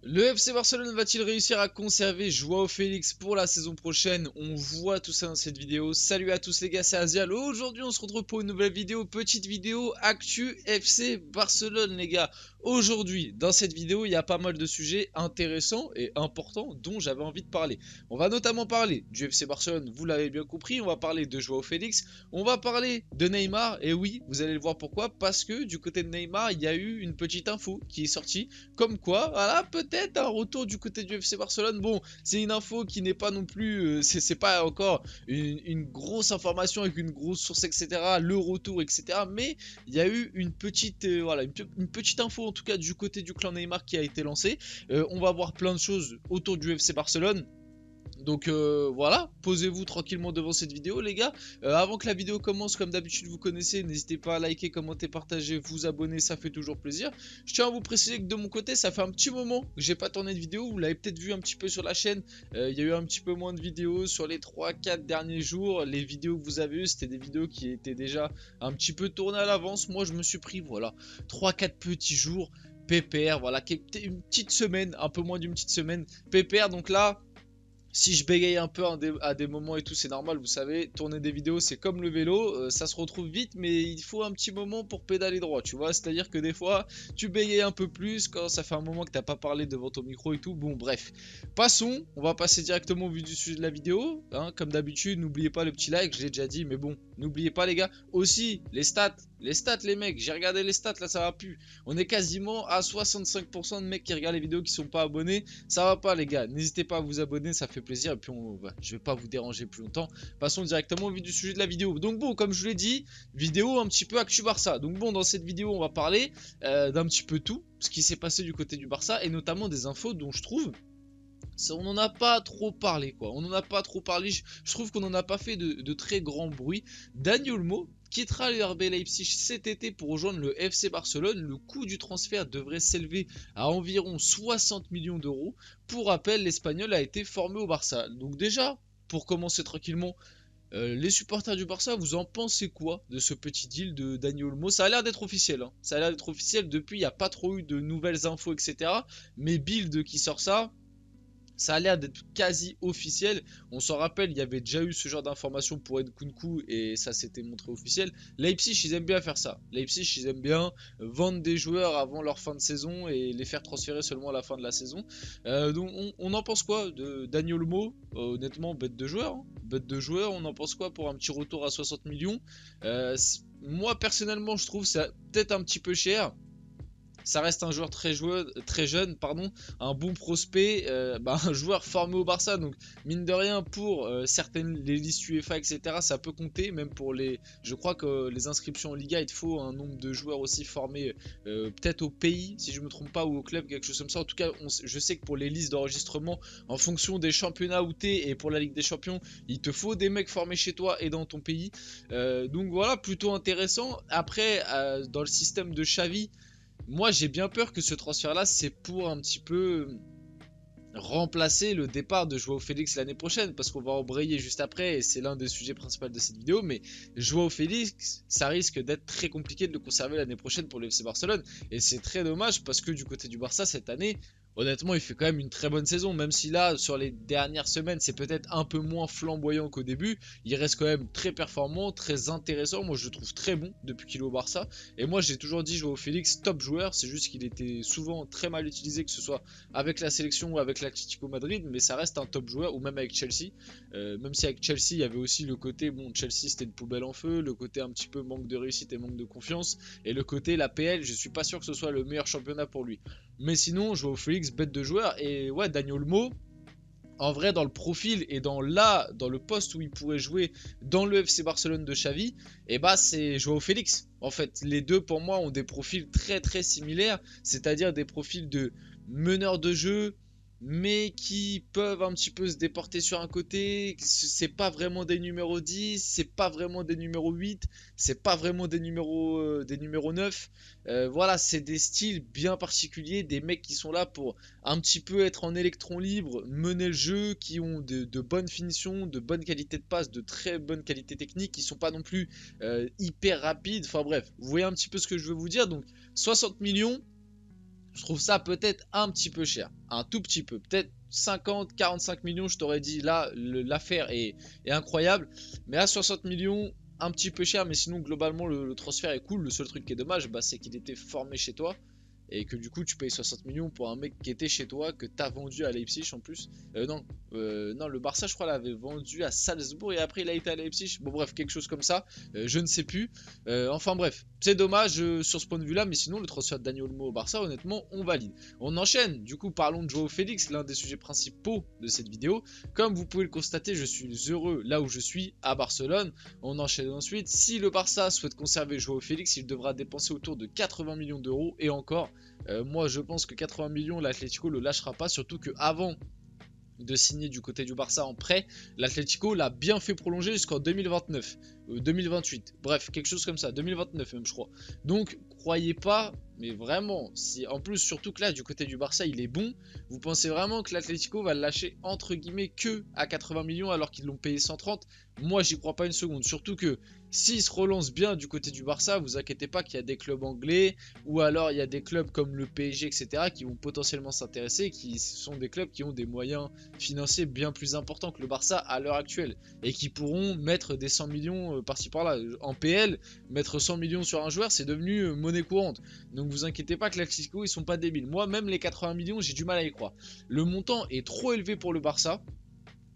Le FC Barcelone va-t-il réussir à conserver Joao Félix pour la saison prochaine? On voit tout ça dans cette vidéo. Salut à tous les gars, c'est Azial. Aujourd'hui on se retrouve pour une nouvelle vidéo, petite vidéo actu FC Barcelone les gars. Aujourd'hui, dans cette vidéo, il y a pas mal de sujets intéressants et importants dont j'avais envie de parler. On va notamment parler du FC Barcelone, vous l'avez bien compris, on va parler de Joao Félix, on va parler de Neymar, et oui, vous allez le voir pourquoi, parce que du côté de Neymar, il y a eu une petite info qui est sortie comme quoi, voilà, peut-être un retour du côté du FC Barcelone. Bon, c'est une info qui n'est pas non plus, c'est pas encore une grosse information avec une grosse source, etc. Le retour, etc. Mais il y a eu une petite, voilà, une petite info en tout cas du côté du clan Neymar qui a été lancée. On va voir plein de choses autour du FC Barcelone. Donc voilà, posez-vous tranquillement devant cette vidéo les gars. Avant que la vidéo commence, comme d'habitude vous connaissez, n'hésitez pas à liker, commenter, partager, vous abonner, ça fait toujours plaisir. Je tiens à vous préciser que de mon côté, ça fait un petit moment que j'ai pas tourné de vidéo. Vous l'avez peut-être vu un petit peu sur la chaîne. Il y a eu un petit peu moins de vidéos sur les 3-4 derniers jours. Les vidéos que vous avez eues, c'était des vidéos qui étaient déjà un petit peu tournées à l'avance. Moi je me suis pris, voilà, 3-4 petits jours pépère, voilà, une petite semaine, un peu moins d'une petite semaine pépère. Donc là, si je bégaye un peu à des moments et tout, c'est normal, vous savez, tourner des vidéos c'est comme le vélo, ça se retrouve vite, mais il faut un petit moment pour pédaler droit, tu vois, c'est-à-dire que des fois, tu bégayes un peu plus quand ça fait un moment que t'as pas parlé devant ton micro et tout, bon bref. Passons, on va passer directement au vif du sujet de la vidéo, hein, comme d'habitude, n'oubliez pas le petit like, je l'ai déjà dit, mais bon, n'oubliez pas les gars, aussi, les stats les mecs, j'ai regardé les stats là, ça va plus, on est quasiment à 65% de mecs qui regardent les vidéos qui sont pas abonnés, ça va pas les gars, n'hésitez pas à vous abonner, ça fait plaisir et puis je vais pas vous déranger plus longtemps. Passons directement au vif du sujet de la vidéo. Donc bon, comme je vous l'ai dit, vidéo un petit peu actu Barça. Donc bon, dans cette vidéo, on va parler d'un petit peu tout, ce qui s'est passé du côté du Barça et notamment des infos dont je trouve on n'en a pas trop parlé quoi, on n'en a pas trop parlé, je trouve qu'on n'en a pas fait de très grand bruit. Dani Olmo quittera le RB Leipzig cet été pour rejoindre le FC Barcelone. Le coût du transfert devrait s'élever à environ 60 millions d'euros. Pour rappel, l'Espagnol a été formé au Barça. Donc déjà, pour commencer tranquillement, les supporters du Barça, vous en pensez quoi de ce petit deal de Dani Olmo? Ça a l'air d'être officiel, hein. Ça a l'air d'être officiel depuis, il n'y a pas trop eu de nouvelles infos, etc. Mais Bild qui sort ça a l'air d'être quasi officiel. On s'en rappelle, il y avait déjà eu ce genre d'informations pour Nkunku et ça s'était montré officiel. Leipzig, ils aiment bien faire ça. Leipzig, ils aiment bien vendre des joueurs avant leur fin de saison et les faire transférer seulement à la fin de la saison. Donc on en pense quoi de Dani Olmo? Honnêtement, bête de joueur, hein. Bête de joueur, on en pense quoi pour un petit retour à 60 millions? Moi, personnellement, je trouve ça peut-être un petit peu cher. Ça reste un joueur très jeune, pardon, un bon prospect, un joueur formé au Barça. Donc mine de rien, pour certaines les listes UEFA, etc., ça peut compter. Même pour les, je crois que les inscriptions en Liga, il faut un nombre de joueurs aussi formés, peut-être au pays, si je me trompe pas, ou au club, quelque chose comme ça. En tout cas, je sais que pour les listes d'enregistrement, en fonction des championnats où t'es et pour la Ligue des Champions, il te faut des mecs formés chez toi et dans ton pays. Donc voilà, plutôt intéressant. Après, dans le système de Xavi, moi j'ai bien peur que ce transfert là c'est pour un petit peu remplacer le départ de Joao Félix l'année prochaine, parce qu'on va embrayer juste après et c'est l'un des sujets principaux de cette vidéo. Mais Joao Félix, ça risque d'être très compliqué de le conserver l'année prochaine pour le FC Barcelone et c'est très dommage parce que du côté du Barça cette année, honnêtement il fait quand même une très bonne saison, même si là sur les dernières semaines c'est peut-être un peu moins flamboyant qu'au début. Il reste quand même très performant, très intéressant, moi je le trouve très bon depuis qu'il est au Barça. Et moi j'ai toujours dit Joao Félix top joueur, c'est juste qu'il était souvent très mal utilisé, que ce soit avec la sélection ou avec l'Atlético Madrid, mais ça reste un top joueur, ou même avec Chelsea. Même si avec Chelsea, il y avait aussi le côté, bon, Chelsea c'était une poubelle en feu, le côté un petit peu manque de réussite et manque de confiance, et le côté la PL, je suis pas sûr que ce soit le meilleur championnat pour lui. Mais sinon, Joao Félix, bête de joueur, et ouais, Dani Olmo, en vrai, dans le profil et dans le poste où il pourrait jouer dans le FC Barcelone de Xavi, et bah c'est Joao Félix. En fait, les deux pour moi ont des profils très très similaires, c'est-à-dire des profils de meneurs de jeu, mais qui peuvent un petit peu se déporter sur un côté. C'est pas vraiment des numéros 10, c'est pas vraiment des numéros 8, c'est pas vraiment des numéros 9. Voilà, c'est des styles bien particuliers, des mecs qui sont là pour un petit peu être en électron libre, mener le jeu, qui ont de bonnes finitions, de bonnes qualités de passe, de très bonnes qualités techniques, qui sont pas non plus hyper rapides. Enfin bref, vous voyez un petit peu ce que je veux vous dire. Donc 60 millions. Je trouve ça peut-être un petit peu cher, un tout petit peu, peut-être 50, 45 millions, je t'aurais dit là, l'affaire est incroyable, mais à 60 millions, un petit peu cher, mais sinon globalement le transfert est cool. Le seul truc qui est dommage, bah, c'est qu'il était formé chez toi, et que du coup tu payes 60 millions pour un mec qui était chez toi, que t'as vendu à Leipzig en plus. Non, le Barça je crois l'avait vendu à Salzbourg et après il a été à Leipzig. Bon bref, quelque chose comme ça, je ne sais plus. Enfin bref, c'est dommage sur ce point de vue là, mais sinon le transfert de Dani Olmo au Barça, honnêtement, on valide. On enchaîne, du coup parlons de Joao Félix, l'un des sujets principaux de cette vidéo. Comme vous pouvez le constater, je suis heureux là où je suis, à Barcelone. On enchaîne ensuite, si le Barça souhaite conserver Joao Félix, il devra dépenser autour de 80 millions d'euros, et encore, moi je pense que 80 millions, l'Atlético le lâchera pas, surtout que avant de signer du côté du Barça en prêt, l'Atlético l'a bien fait prolonger jusqu'en 2029, 2028, bref, quelque chose comme ça, 2029 même je crois. Donc croyez pas, mais vraiment, si en plus surtout que là du côté du Barça il est bon, vous pensez vraiment que l'Atlético va le lâcher entre guillemets que à 80 millions alors qu'ils l'ont payé 130? Moi j'y crois pas une seconde, surtout que s'il se relance bien du côté du Barça, vous inquiétez pas qu'il y a des clubs anglais, ou alors il y a des clubs comme le PSG, etc. qui vont potentiellement s'intéresser, qui sont des clubs qui ont des moyens financiers bien plus importants que le Barça à l'heure actuelle, et qui pourront mettre des 100 millions par-ci par-là. En PL, mettre 100 millions sur un joueur, c'est devenu monnaie courante. Donc vous inquiétez pas que l'Atlético, ils sont pas débiles. Moi, même les 80 millions, j'ai du mal à y croire. Le montant est trop élevé pour le Barça.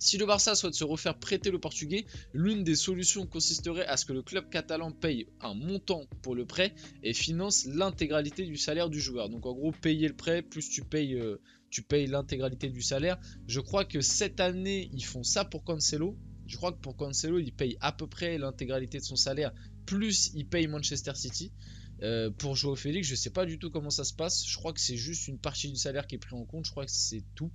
Si le Barça souhaite se refaire prêter le Portugais, l'une des solutions consisterait à ce que le club catalan paye un montant pour le prêt et finance l'intégralité du salaire du joueur. Donc en gros, payer le prêt plus tu payes l'intégralité du salaire. Je crois que cette année, ils font ça pour Cancelo. Je crois que pour Cancelo, ils payent à peu près l'intégralité de son salaire, plus ils payent Manchester City. Pour Joao Félix, je sais pas du tout comment ça se passe. Je crois que c'est juste une partie du salaire qui est pris en compte. Je crois que c'est tout.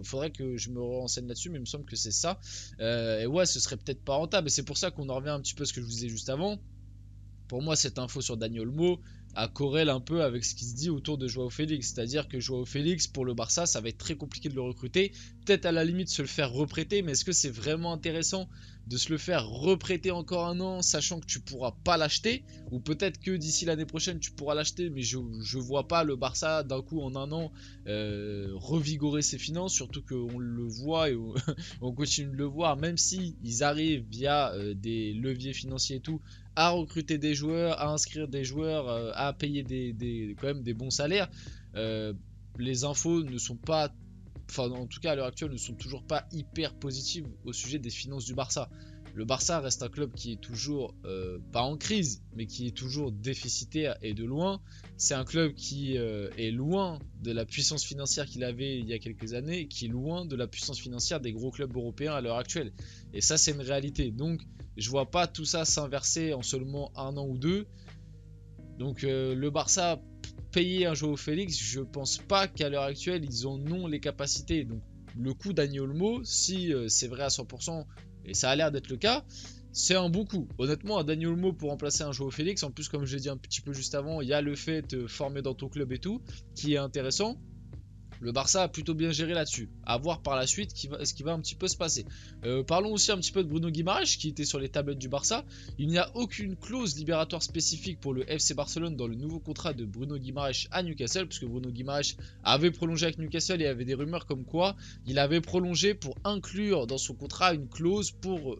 Faudrait que je me renseigne là-dessus, mais il me semble que c'est ça. Et ouais, ce serait peut-être pas rentable. Et c'est pour ça qu'on en revient un petit peu à ce que je vous disais juste avant. Pour moi, cette info sur Dani Olmo a corrèle un peu avec ce qui se dit autour de Joao Félix. C'est-à-dire que Joao Félix, pour le Barça, ça va être très compliqué de le recruter. Peut-être à la limite se le faire reprêter, mais est-ce que c'est vraiment intéressant de se le faire reprêter encore un an, sachant que tu pourras pas l'acheter? Ou peut-être que d'ici l'année prochaine, tu pourras l'acheter, mais je vois pas le Barça d'un coup en un an revigorer ses finances, surtout qu'on le voit et on continue de le voir, même si ils arrivent via des leviers financiers et tout, à recruter des joueurs, à inscrire des joueurs, à payer quand même des bons salaires. Les infos ne sont pas, enfin en tout cas à l'heure actuelle, ne sont toujours pas hyper positives au sujet des finances du Barça. Le Barça reste un club qui est toujours, pas en crise, mais qui est toujours déficitaire et de loin. C'est un club qui est loin de la puissance financière qu'il avait il y a quelques années, qui est loin de la puissance financière des gros clubs européens à l'heure actuelle. Et ça, c'est une réalité. Donc, je vois pas tout ça s'inverser en seulement un an ou deux. Donc, le Barça, payer un Joao Félix, je pense pas qu'à l'heure actuelle, ils en ont les capacités. Donc, le coup Dani Olmo, si c'est vrai à 100%, et ça a l'air d'être le cas, c'est un bon coup. Honnêtement, un Dani Olmo pour remplacer un Joao Félix, en plus comme je l'ai dit un petit peu juste avant, il y a le fait de former dans ton club et tout, qui est intéressant. Le Barça a plutôt bien géré là-dessus. À voir par la suite ce qui va un petit peu se passer. Parlons aussi un petit peu de Bruno Guimaraes qui était sur les tablettes du Barça. Il n'y a aucune clause libératoire spécifique pour le FC Barcelone dans le nouveau contrat de Bruno Guimaraes à Newcastle, puisque Bruno Guimaraes avait prolongé avec Newcastle et il y avait des rumeurs comme quoi il avait prolongé pour inclure dans son contrat une clause pour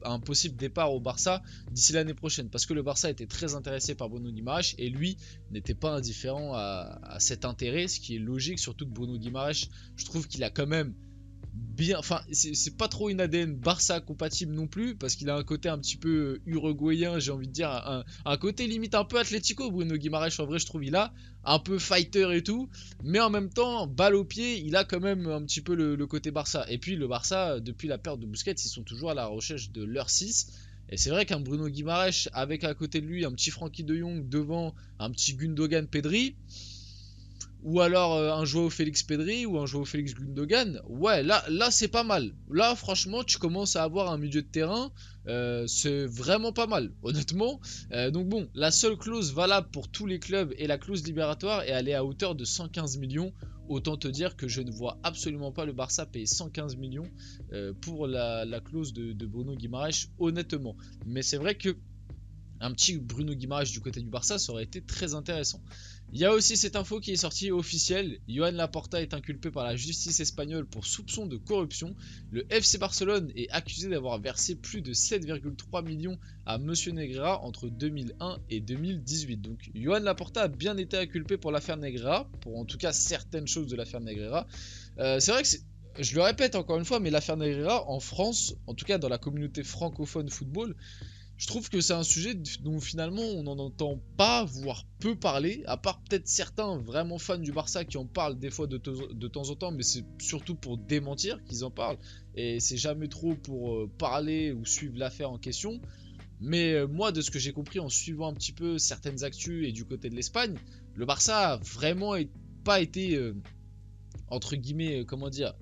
un possible départ au Barça d'ici l'année prochaine, parce que le Barça était très intéressé par Bruno Guimaraes et lui n'était pas indifférent à cet intérêt, ce qui est logique, surtout que Bruno Guimaraes, je trouve qu'il a quand même bien, enfin c'est pas trop une ADN Barça compatible non plus, parce qu'il a un côté un petit peu uruguayen, j'ai envie de dire, un côté limite un peu Atlético. Bruno Guimaraes, en vrai, je trouve il a un peu fighter et tout, mais en même temps balle au pied, il a quand même un petit peu le côté Barça. Et puis le Barça, depuis la perte de Busquets, ils sont toujours à la recherche de leur 6. Et c'est vrai qu'un Bruno Guimaraes avec à côté de lui un petit Frenkie de Jong, devant un petit Gundogan Pedri, ou alors un Joao Félix Pedri ou un Joao Félix Gundogan, ouais, là c'est pas mal. Là franchement tu commences à avoir un milieu de terrain, c'est vraiment pas mal honnêtement. Donc bon, la seule clause valable pour tous les clubs est la clause libératoire, et elle est à hauteur de 115 millions. Autant te dire que je ne vois absolument pas le Barça payer 115 millions pour la clause de Bruno Guimaraes, honnêtement. Mais c'est vrai que un petit Bruno Guimaraes du côté du Barça, ça aurait été très intéressant. Il y a aussi cette info qui est sortie officielle, Joan Laporta est inculpé par la justice espagnole pour soupçon de corruption. Le FC Barcelone est accusé d'avoir versé plus de 7,3 millions à Monsieur Negreira entre 2001 et 2018. Donc Joan Laporta a bien été inculpé pour l'affaire Negreira, pour en tout cas certaines choses de l'affaire Negreira. C'est vrai que je le répète encore une fois, mais l'affaire Negreira en France, en tout cas dans la communauté francophone football, je trouve que c'est un sujet dont finalement on n'en entend pas, voire peu parler, à part peut-être certains vraiment fans du Barça qui en parlent des fois de temps en temps, mais c'est surtout pour démentir qu'ils en parlent, et c'est jamais trop pour parler ou suivre l'affaire en question. Mais moi, de ce que j'ai compris en suivant un petit peu certaines actus et du côté de l'Espagne, le Barça a vraiment pas été, entre guillemets, comment dire,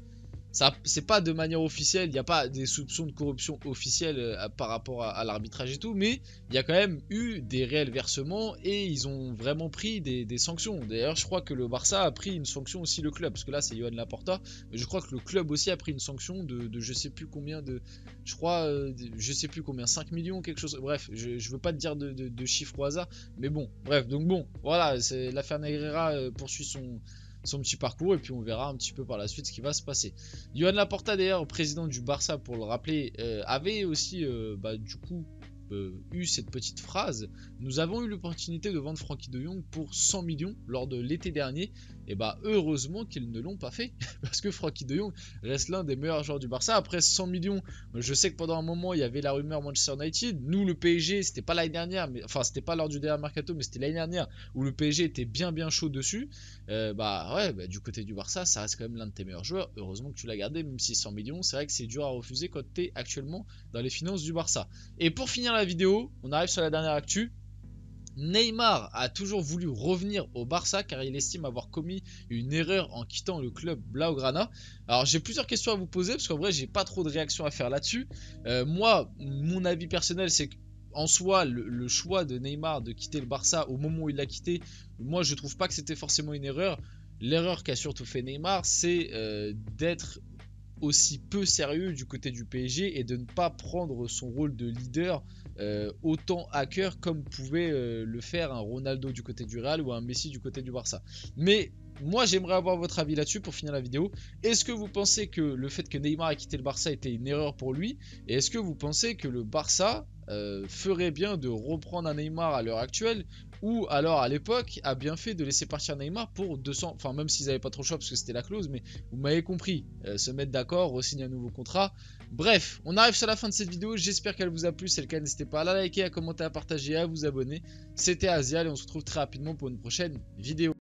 ça, c'est pas de manière officielle, il n'y a pas des soupçons de corruption officiels par rapport à l'arbitrage et tout, mais il y a quand même eu des réels versements et ils ont vraiment pris des sanctions. D'ailleurs, je crois que le Barça a pris une sanction aussi, le club, parce que là c'est Joan Laporta, mais je crois que le club aussi a pris une sanction de je sais plus combien je crois, je sais plus combien, 5 millions, quelque chose, bref, je veux pas te dire de chiffres au hasard, mais bon, bref, donc bon, voilà, l'affaire Negreira poursuit son petit parcours et puis on verra un petit peu par la suite ce qui va se passer. Joan Laporta d'ailleurs, président du Barça pour le rappeler, avait aussi du coup eu cette petite phrase: nous avons eu l'opportunité de vendre Frenkie de Jong pour 100 millions lors de l'été dernier, et heureusement qu'ils ne l'ont pas fait parce que Frenkie de Jong reste l'un des meilleurs joueurs du Barça. Après 100 millions, je sais que pendant un moment il y avait la rumeur Manchester United, nous le PSG, c'était pas l'année dernière, mais enfin c'était pas lors du dernier mercato, mais c'était l'année dernière où le PSG était bien chaud dessus. Du côté du Barça, ça reste quand même l'un de tes meilleurs joueurs, heureusement que tu l'as gardé, même si 100 millions, c'est vrai que c'est dur à refuser quand tu es actuellement dans les finances du Barça. Et pour finir la vidéo, on arrive sur la dernière actu. Neymar a toujours voulu revenir au Barça car il estime avoir commis une erreur en quittant le club Blaugrana. Alors j'ai plusieurs questions à vous poser parce qu'en vrai j'ai pas trop de réactions à faire là-dessus. Moi, mon avis personnel, c'est que en soi, le choix de Neymar de quitter le Barça au moment où il l'a quitté, moi je trouve pas que c'était forcément une erreur. L'erreur qu'a surtout fait Neymar, c'est d'être aussi peu sérieux du côté du PSG et de ne pas prendre son rôle de leader autant à cœur comme pouvait le faire un Ronaldo du côté du Real ou un Messi du côté du Barça. Mais moi j'aimerais avoir votre avis là-dessus pour finir la vidéo. Est-ce que vous pensez que le fait que Neymar ait quitté le Barça était une erreur pour lui? Et est-ce que vous pensez que le Barça ferait bien de reprendre un Neymar à l'heure actuelle, ou alors à l'époque a bien fait de laisser partir Neymar pour 200, enfin même s'ils n'avaient pas trop le choix parce que c'était la clause, mais vous m'avez compris, se mettre d'accord, re-signer un nouveau contrat. Bref, on arrive sur la fin de cette vidéo, j'espère qu'elle vous a plu, si c'est le cas n'hésitez pas à la liker, à commenter, à partager et à vous abonner. C'était Azial et on se retrouve très rapidement pour une prochaine vidéo.